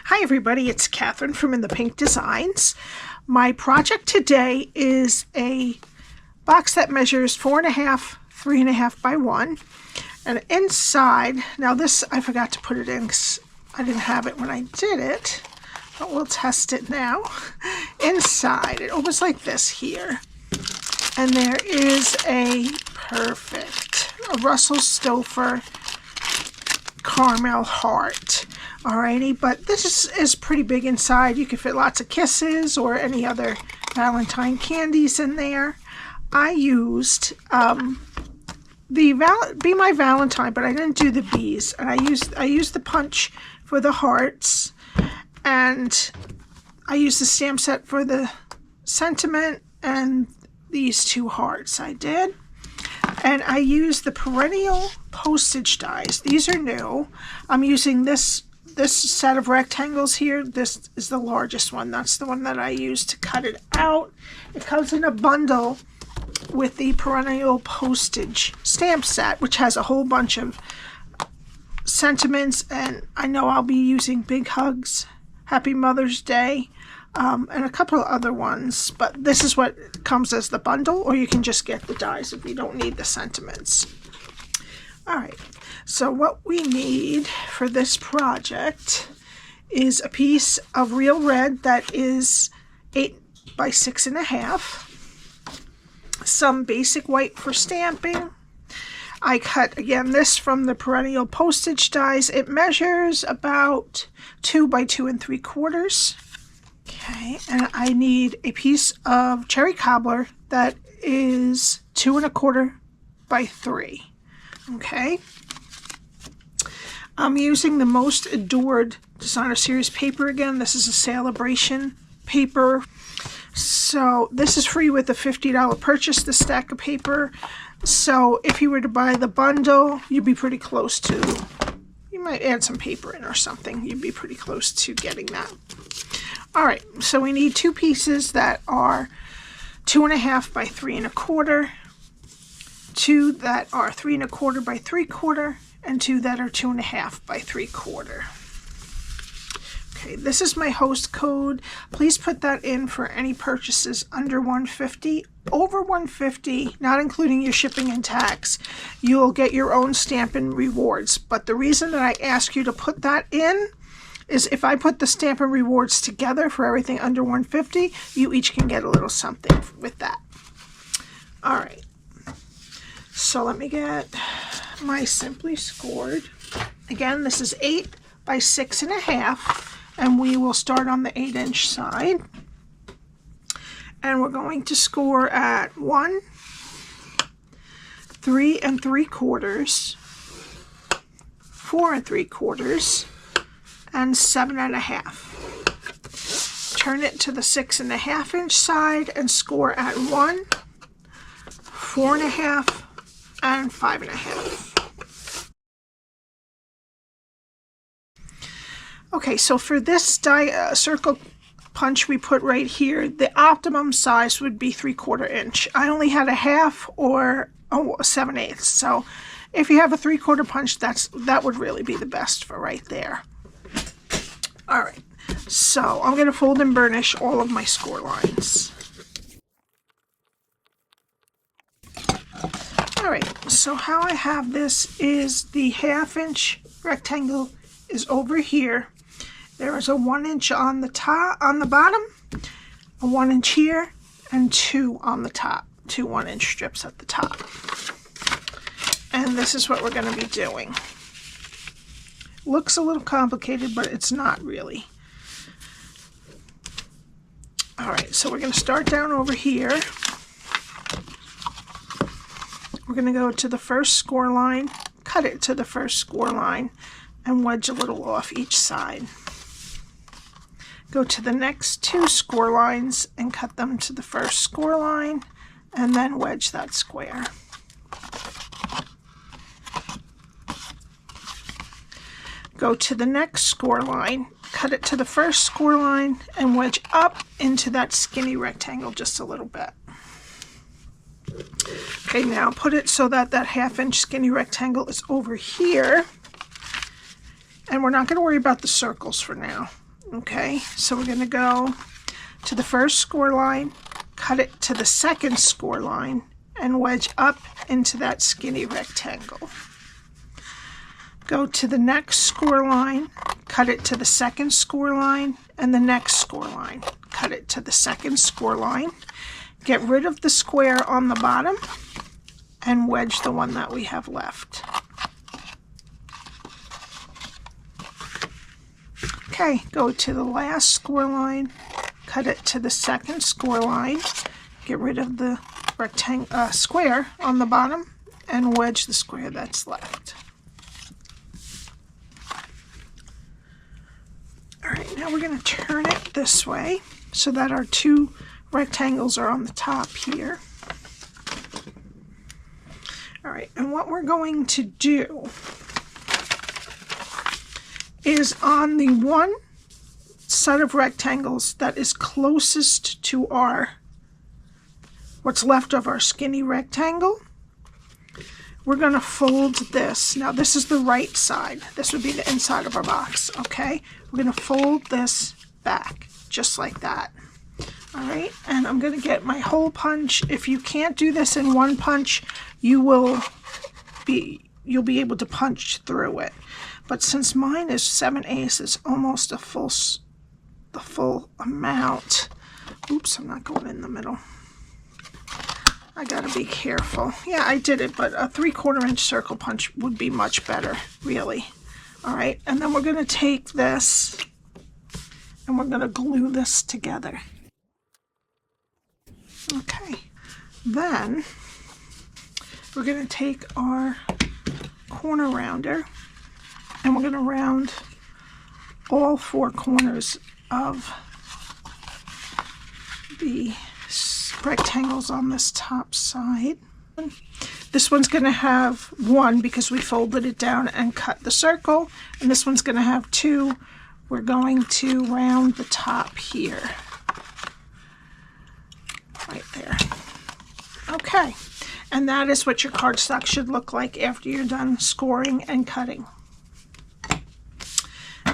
Hi everybody, it's Cathryn from In the Pink Designs. My project today is a box that measures 4.5, 3.5 by 1. And inside, now this I forgot to put it in because I didn't have it when I did it, but we'll test it now. Inside, it opens like this here. And there is a Russell Stover caramel heart. Alrighty, but this is pretty big inside. You could fit lots of kisses or any other Valentine candies in there. I used Be My Valentine, but I didn't do the bees. And I used the punch for the hearts, and I used the stamp set for the sentiment and these two hearts I did. And I used the Perennial Postage dies. These are new. I'm using this set of rectangles here. This is the largest one. That's the one that I used to cut it out. It comes in a bundle with the Perennial Postage stamp set, which has a whole bunch of sentiments, and I know I'll be using Big Hugs, Happy Mother's Day, and a couple of other ones, but this is what comes as the bundle, or you can just get the dies if you don't need the sentiments. Alright, so what we need for this project is a piece of real red that is 8 by 6.5, some basic white for stamping. I cut, again, this from the Perennial Postage dies. It measures about 2 by 2 3/4. Okay, and I need a piece of cherry cobbler that is 2 1/4 by 3. Okay, I'm using the Most Adored Designer Series paper again. This is a Celebration paper. So this is free with a $50 purchase, the stack of paper. So if you were to buy the bundle, you'd be pretty close to, you might add some paper in or something. You'd be pretty close to getting that. All right, so we need two pieces that are 2.5 by 3 1/4, two that are 3 1/4 by 3/4, and two that are 2.5 by 3/4. Okay, this is my host code. Please put that in for any purchases under $150. Over $150, not including your shipping and tax, you'll get your own Stampin' rewards. But the reason that I ask you to put that in is if I put the Stampin' rewards together for everything under $150, you each can get a little something with that. All right, so let me get my Simply Scored. Again, this is 8 by 6.5. And we will start on the 8-inch side. And we're going to score at 1, 3 3/4, 4 3/4, and 7.5. Turn it to the 6.5-inch side and score at 1, 4.5, and 5.5. Okay, so for this circle punch we put right here, the optimum size would be 3/4 inch. I only had a half or a 7/8. So if you have a 3/4 punch, that would really be the best for right there. All right, so I'm going to fold and burnish all of my score lines. All right, so how I have this is the 1/2-inch rectangle is over here. There is a 1 inch on the top, on the bottom, a 1 inch here, and 2 on the top, 2 1-inch strips at the top. And this is what we're going to be doing. Looks a little complicated, but it's not really. All right, so we're going to start down over here. We're going to go to the first score line, cut it to the first score line, and wedge a little off each side. Go to the next 2 score lines and cut them to the first score line, and then wedge that square. Go to the next score line, cut it to the first score line, and wedge up into that skinny rectangle just a little bit. Okay, now put it so that that 1/2-inch skinny rectangle is over here. And we're not going to worry about the circles for now. Okay, so we're going to go to the first score line, cut it to the second score line, and wedge up into that skinny rectangle. Go to the next score line, cut it to the second score line, and the next score line. Cut it to the second score line. Get rid of the square on the bottom and wedge the one that we have left. Okay, go to the last score line, cut it to the second score line, get rid of the square on the bottom, and wedge the square that's left. Alright, now we're going to turn it this way so that our two rectangles are on the top here. Alright, and what we're going to do is on the one set of rectangles that is closest to what's left of our skinny rectangle, we're going to fold this. Now this is the right side. This would be the inside of our box, okay? We're going to fold this back, just like that. All right, and I'm going to get my hole punch. If you can't do this in one punch, you'll be able to punch through it. But since mine is 7/8, it's almost the full amount. Oops, I'm not going in the middle. I gotta be careful. Yeah, I did it, but a 3/4 inch circle punch would be much better, really. All right, and then we're gonna take this and we're gonna glue this together. Okay, then we're gonna take our corner rounder and we're going to round all four corners of the rectangles on this top side. This one's going to have 1 because we folded it down and cut the circle, and this one's going to have 2. We're going to round the top here. Right there. Okay, and that is what your cardstock should look like after you're done scoring and cutting.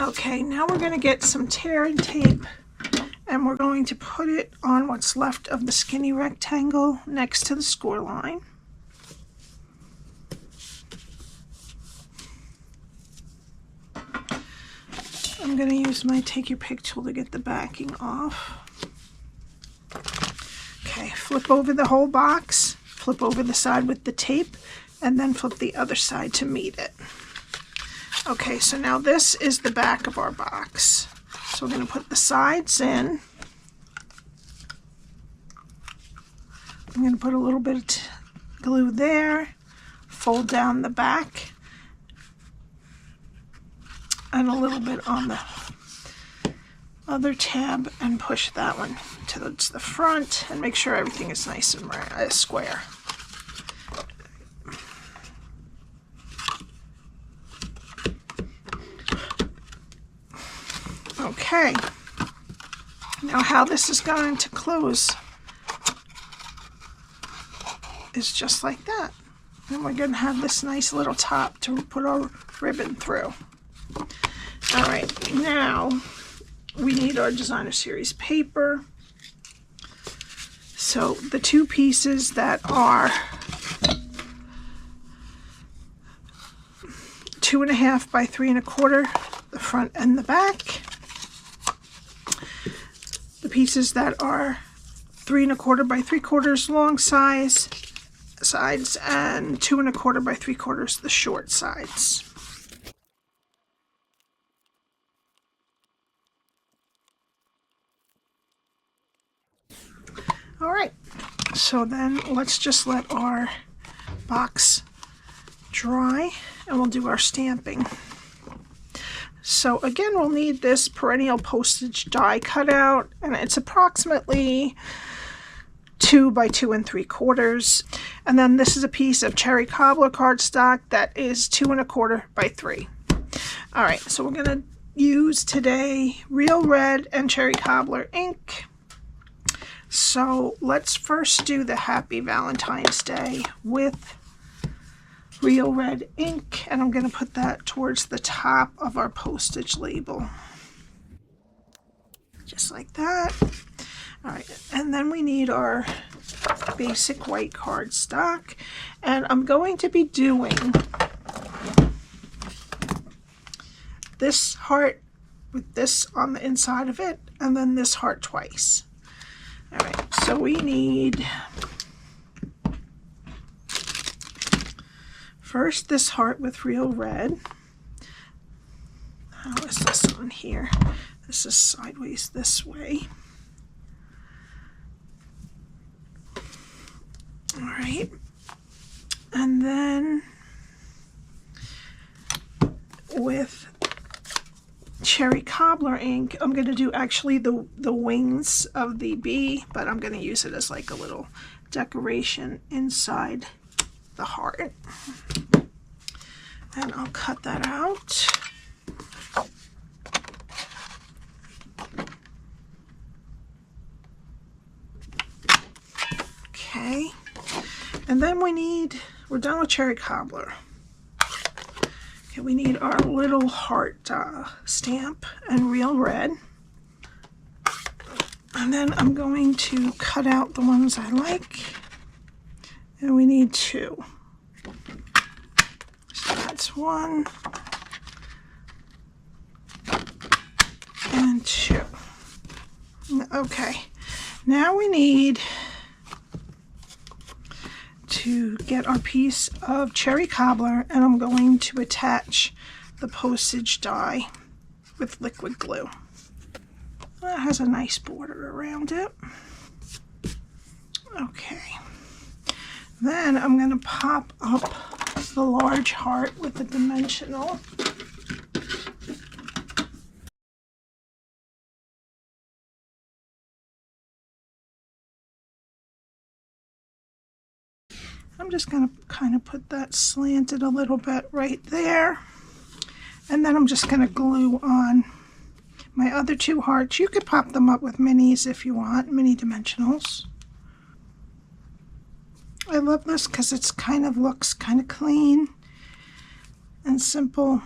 Okay, now we're going to get some tearing tape and we're going to put it on what's left of the skinny rectangle next to the score line. I'm going to use my Take Your Pick tool to get the backing off. Okay, flip over the whole box, flip over the side with the tape, and then flip the other side to meet it. Okay, so now this is the back of our box. So we're going to put the sides in. I'm going to put a little bit of glue there, fold down the back, and a little bit on the other tab, and push that one towards the front, and make sure everything is nice and square. Okay, now how this is going to close is just like that. And we're going to have this nice little top to put our ribbon through. All right, now we need our designer series paper. So the two pieces that are 2.5 by 3 1/4, the front and the back. The pieces that are 3 1/4 by 3/4 long sides, and 2 1/4 by 3/4 the short sides. All right, so then let's just let our box dry and we'll do our stamping. So again, we'll need this Perennial Postage die cutout, and it's approximately 2 by 2 3/4. And then this is a piece of cherry cobbler cardstock that is 2 1/4 by 3. All right, so we're going to use today Real Red and Cherry Cobbler ink. So let's first do the Happy Valentine's Day with Real Red ink, and I'm going to put that towards the top of our postage label. just like that. All right, and then we need our basic white cardstock, and I'm going to be doing this heart with this on the inside of it, and then this heart twice. All right, so we need first this heart with real red. How is this on here? This is sideways this way. All right, and then with cherry cobbler ink, I'm going to do actually the wings of the bee, but I'm going to use it as like a little decoration inside the heart. And I'll cut that out. Okay, and then we're done with cherry cobbler. Okay, we need our little heart stamp and real red. And then I'm going to cut out the ones I like. And we need 2. So that's 1 and 2. Okay, now we need to get our piece of cherry cobbler, and I'm going to attach the postage die with liquid glue. That has a nice border around it. Okay, then I'm going to pop up the large heart with the dimensional. I'm just going to kind of put that slanted a little bit right there. And then I'm just going to glue on my other 2 hearts. You could pop them up with minis if you want, mini dimensionals. I love this because it's kind of looks kind of clean and simple.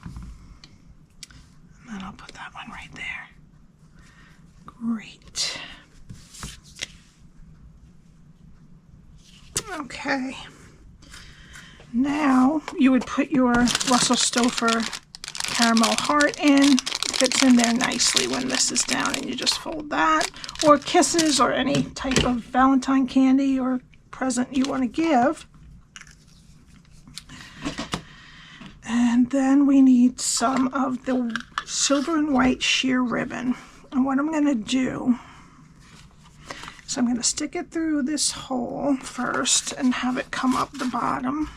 And then I'll put that one right there. Great. Okay, now you would put your Russell Stover caramel heart in. It fits in there nicely when this is down, and you just fold that, or kisses, or any type of Valentine candy or present you want to give. And then we need some of the silver and white sheer ribbon. And what I'm going to do, so I'm going to stick it through this hole first and have it come up the bottom.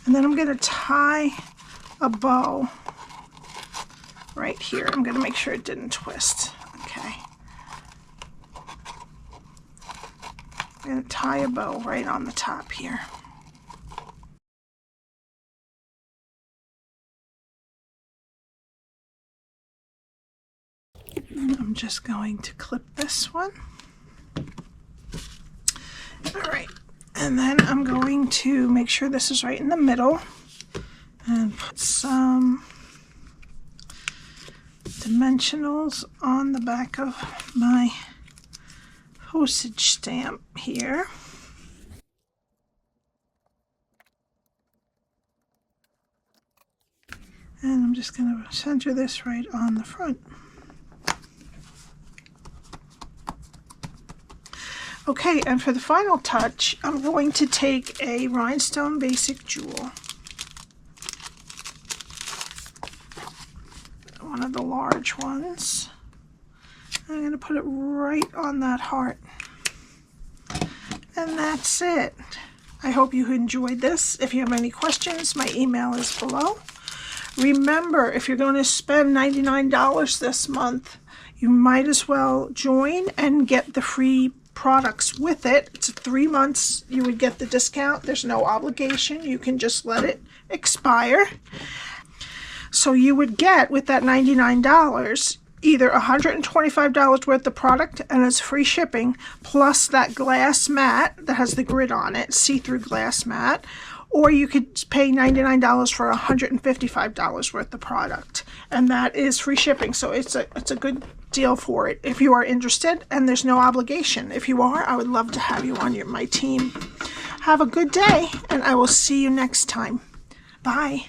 And then I'm going to tie a bow right here. I'm going to make sure it didn't twist. Okay. I'm going to tie a bow right on the top here. And I'm just going to clip this one. All right, and then I'm going to make sure this is right in the middle and put some dimensionals on the back of my postage stamp here. And I'm just going to center this right on the front. Okay, and for the final touch, I'm going to take a Rhinestone Basic Jewel, one of the large ones. I'm going to put it right on that heart. And that's it. I hope you enjoyed this. If you have any questions, my email is below. Remember, if you're going to spend $99 this month, you might as well join and get the free products with it. It's 3 months you would get the discount. There's no obligation. You can just let it expire. So you would get, with that $99, either $125 worth of product, and it's free shipping, plus that glass mat that has the grid on it, see-through glass mat, or you could pay $99 for $155 worth of product, and that is free shipping. So it's a good deal for it if you are interested, and there's no obligation. If you are, I would love to have you on my team. Have a good day, and I will see you next time. Bye.